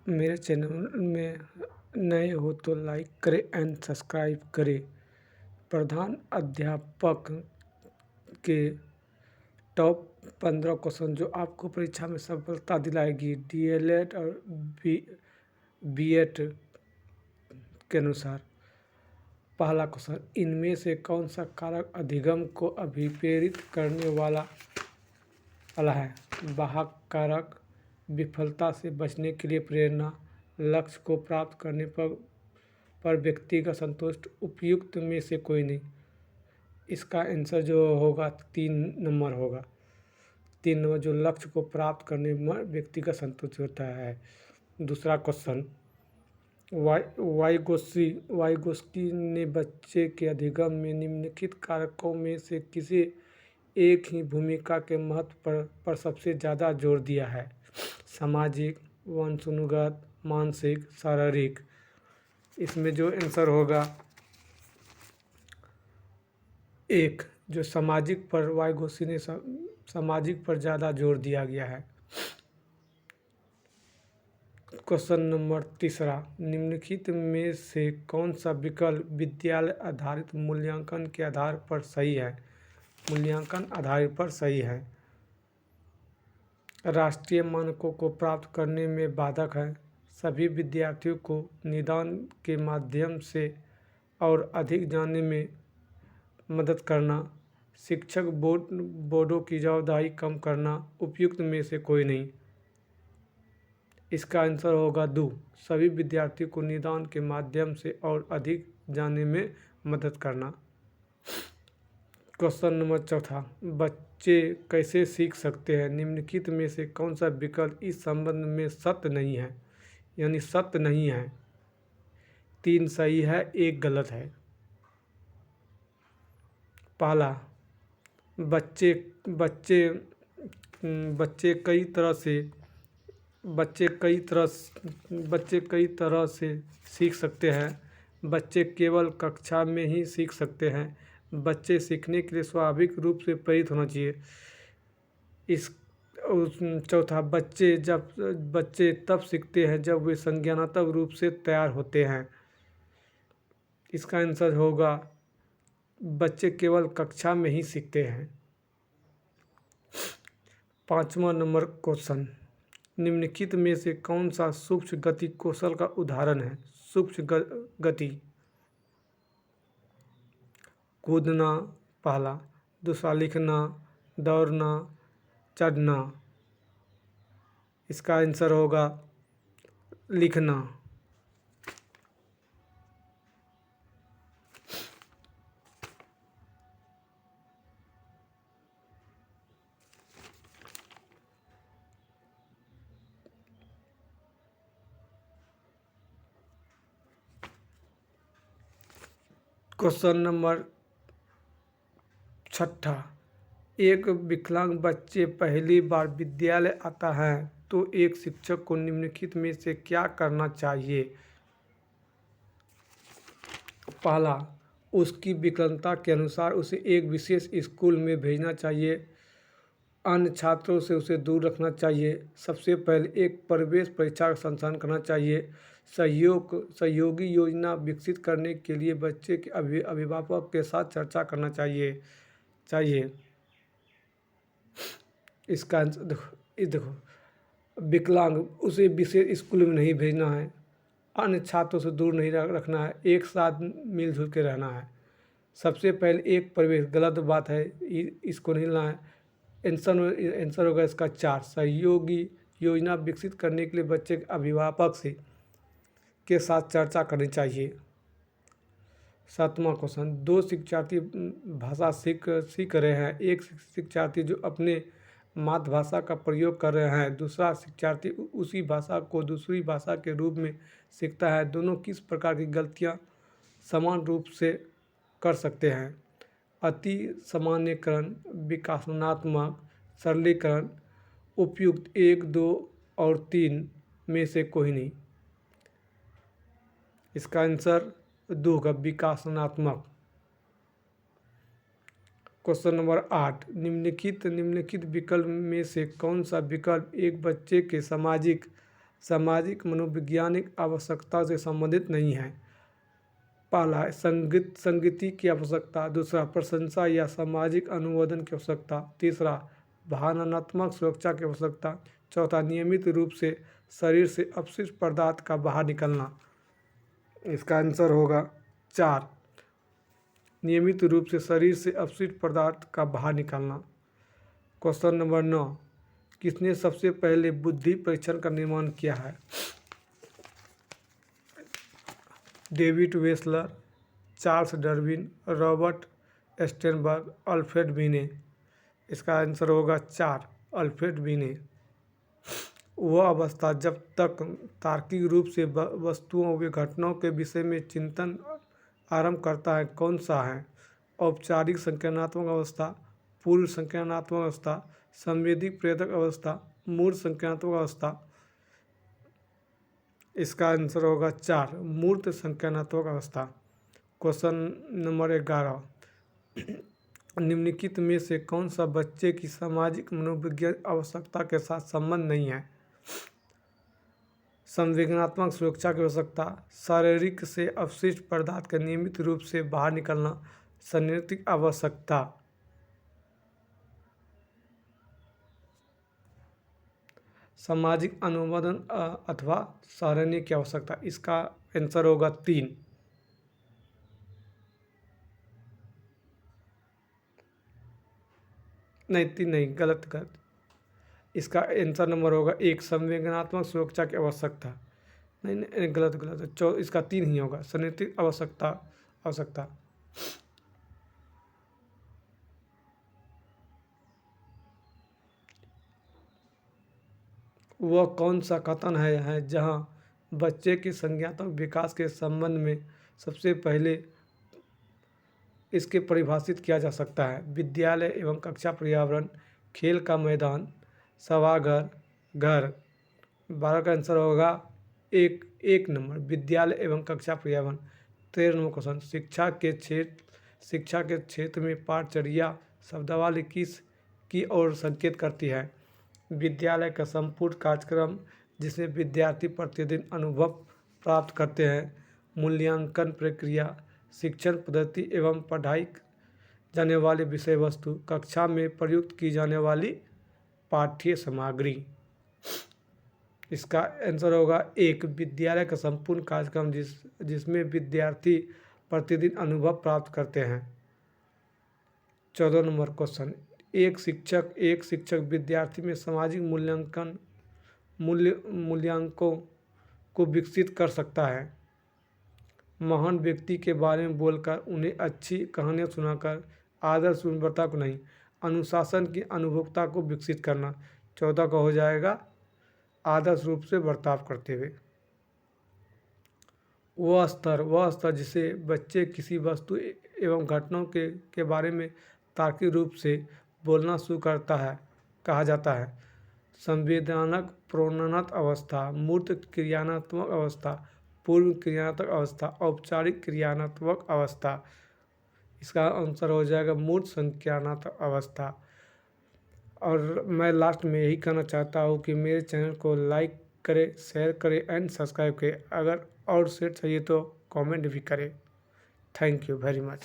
मेरे चैनल में नए हो तो लाइक करें एंड सब्सक्राइब करें। प्रधान अध्यापक के टॉप 15 क्वेश्चन जो आपको परीक्षा में सफलता दिलाएगी डीएलएड और बीएड के अनुसार। पहला क्वेश्चन, इनमें से कौन सा कारक अधिगम को अभिप्रेरित करने वाला है? वाहक कारक, विफलता से बचने के लिए प्रेरणा, लक्ष्य को प्राप्त करने पर व्यक्ति का संतुष्ट, उपयुक्त में से कोई नहीं। इसका आंसर जो होगा 3 नंबर होगा। 3 नंबर जो लक्ष्य को प्राप्त करने में व्यक्ति का संतुष्ट होता है। दूसरा क्वेश्चन, वाइगोत्स्की ने बच्चे के अधिगम में निम्नलिखित कारकों में से किसी एक ही भूमिका के महत्व पर सबसे ज़्यादा जोर दिया है? सामाजिक, वंशानुगत, मानसिक, शारीरिक। इसमें जो आंसर होगा एक, जो सामाजिक पर वाइगोत्स्की ने सामाजिक पर ज़्यादा जोर दिया गया है। क्वेश्चन नंबर तीसरा, निम्नलिखित में से कौन सा विकल्प विद्यालय आधारित मूल्यांकन के आधार पर सही है? मूल्यांकन आधार पर सही है। राष्ट्रीय मानकों को प्राप्त करने में बाधक है। सभी विद्यार्थियों को निदान के माध्यम से और अधिक जानने में मदद करना। शिक्षक बोर्डों की जवाबदारी कम करना। उपयुक्त में से कोई नहीं। इसका आंसर होगा 2, सभी विद्यार्थियों को निदान के माध्यम से और अधिक जानने में मदद करना। क्वेश्चन नंबर चौथा, बच्चे कैसे सीख सकते हैं? निम्नलिखित में से कौन सा विकल्प इस संबंध में सत्य नहीं है? यानी सत्य नहीं है। 3 सही है, 1 गलत है। पहला, बच्चे बच्चे बच्चे कई तरह से सीख सकते हैं। बच्चे केवल कक्षा में ही सीख सकते हैं। बच्चे सीखने के लिए स्वाभाविक रूप से प्रेरित होना चाहिए। चौथा, बच्चे तब सीखते हैं जब वे संज्ञानात्मक रूप से तैयार होते हैं। इसका आंसर होगा बच्चे केवल कक्षा में ही सीखते हैं। 5वां नंबर क्वेश्चन, निम्नलिखित में से कौन सा सूक्ष्म गति कौशल का उदाहरण है? सूक्ष्म गति, कूदना पहला, दूसरा लिखना, दौड़ना, चढ़ना। इसका आंसर होगा लिखना। क्वेश्चन नंबर 6, एक विकलांग बच्चे पहली बार विद्यालय आता है तो एक शिक्षक को निम्नलिखित में से क्या करना चाहिए? पहला, उसकी विकलांगता के अनुसार उसे एक विशेष स्कूल में भेजना चाहिए। अन्य छात्रों से उसे दूर रखना चाहिए। सबसे पहले एक प्रवेश परीक्षा का संचालन करना चाहिए। सहयोगी योजना विकसित करने के लिए बच्चे के अभिभावक के साथ चर्चा करना चाहिए। इसका देखो, विकलांग उसे विशेष स्कूल में नहीं भेजना है। अन्य छात्रों से दूर नहीं रखना है। एक साथ मिलजुल के रहना है। सबसे पहले एक प्रवेश, गलत बात है, इसको नहीं लेना है। आंसर होगा इसका 4, सहयोगी योजना विकसित करने के लिए बच्चे के अभिभावक के साथ चर्चा करनी चाहिए। 7वां क्वेश्चन, 2 शिक्षार्थी भाषा सीख रहे हैं। एक शिक्षार्थी जो अपने मातृभाषा का प्रयोग कर रहे हैं, दूसरा शिक्षार्थी उसी भाषा को दूसरी भाषा के रूप में सीखता है। दोनों किस प्रकार की गलतियाँ समान रूप से कर सकते हैं? अति सामान्यकरण, विकासनात्मक, सरलीकरण, उपयुक्त। 1, 2 और 3 में से कोई नहीं। इसका आंसर 2 होगा, विकासनात्मक। क्वेश्चन नंबर 8, निम्नलिखित विकल्प में से कौन सा विकल्प एक बच्चे के सामाजिक, सामाजिक मनोवैज्ञानिक आवश्यकता से संबंधित नहीं है। पहला है संगति की आवश्यकता, दूसरा प्रशंसा या सामाजिक अनुमोदन की आवश्यकता, तीसरा भावनात्मक सुरक्षा की आवश्यकता, चौथा नियमित रूप से शरीर से अपशिष्ट पदार्थ का बाहर निकलना। इसका आंसर होगा 4, नियमित रूप से शरीर से अपशिष्ट पदार्थ का बाहर निकालना। क्वेश्चन नंबर 9, किसने सबसे पहले बुद्धि परीक्षण का निर्माण किया है? David Wechsler, Charles Darwin, Robert Sternberg, Alfred Binet. इसका आंसर होगा 4, अल्फ्रेड बिने। वह अवस्था जब तक तार्किक रूप से वस्तुओं व घटनाओं के विषय में चिंतन आरंभ करता है कौन सा है? औपचारिक संज्ञानात्मक अवस्था, पूर्व संज्ञानात्मक अवस्था, संवेदी प्रेरक अवस्था, मूर्त संज्ञानात्मक अवस्था। इसका आंसर होगा 4, मूर्त संज्ञानात्मक अवस्था। क्वेश्चन नंबर 11, निम्नलिखित में से कौन सा बच्चे की सामाजिक मनोवैज्ञानिक आवश्यकता के साथ संबंध नहीं है? संवेदनात्मक सुरक्षा की आवश्यकता, शारीरिक से अपशिष्ट पदार्थ का नियमित रूप से बाहर निकलना, शारीरिक आवश्यकता। सामाजिक अनुमोदन अथवा सराहनीय की आवश्यकता। इसका आंसर होगा 3। नहीं 3 नहीं, गलत। इसका आंसर नंबर होगा 1, संवेदनात्मक सुरक्षा की आवश्यकता। नहीं नहीं, गलत। इसका 3 ही होगा, शारीरिक आवश्यकता। वह कौन सा कथन है जहाँ बच्चे के संज्ञानात्मक विकास के संबंध में सबसे पहले इसके परिभाषित किया जा सकता है? विद्यालय एवं कक्षा पर्यावरण, खेल का मैदान, सभागार, घर। 12 का आंसर होगा 1 नंबर, विद्यालय एवं कक्षा पर्यावरण। 13 नंबर क्वेश्चन, शिक्षा के क्षेत्र में पाठचर्या शब्दावली किस की ओर संकेत करती है? विद्यालय का संपूर्ण कार्यक्रम जिसमें विद्यार्थी प्रतिदिन अनुभव प्राप्त करते हैं, मूल्यांकन प्रक्रिया, शिक्षण पद्धति एवं पढ़ाई जाने वाली विषय वस्तु, कक्षा में प्रयुक्त की जाने वाली पाठ्य सामग्री। इसका आंसर होगा 1, विद्यालय का संपूर्ण कार्यक्रम जिसमें विद्यार्थी प्रतिदिन अनुभव प्राप्त करते हैं। 14 नंबर क्वेश्चन, एक शिक्षक विद्यार्थी में सामाजिक मूल्यांकों को विकसित कर सकता है। महान व्यक्ति के बारे में बोलकर, उन्हें अच्छी कहानियाँ सुनाकर, आदर्श विनम्रता को नहीं, अनुशासन की अनुभवता को विकसित करना। 14 का हो जाएगा आदर्श रूप से बर्ताव करते हुए। वह स्तर जिसे बच्चे किसी वस्तु एवं घटनाओं के बारे में तार्किक रूप से बोलना शुरू करता है कहा जाता है। संवेदनात्मक प्रोन्नत अवस्था, मूर्त क्रियात्मक अवस्था, पूर्व क्रियात्मक अवस्था, औपचारिक क्रियात्मक अवस्था। इसका आंसर हो जाएगा मूर्त संज्ञानात्मक अवस्था। और मैं लास्ट में यही कहना चाहता हूँ कि मेरे चैनल को लाइक करें, शेयर करें एंड सब्सक्राइब करें। अगर और शेयर चाहिए तो कमेंट भी करें। Thank you very much.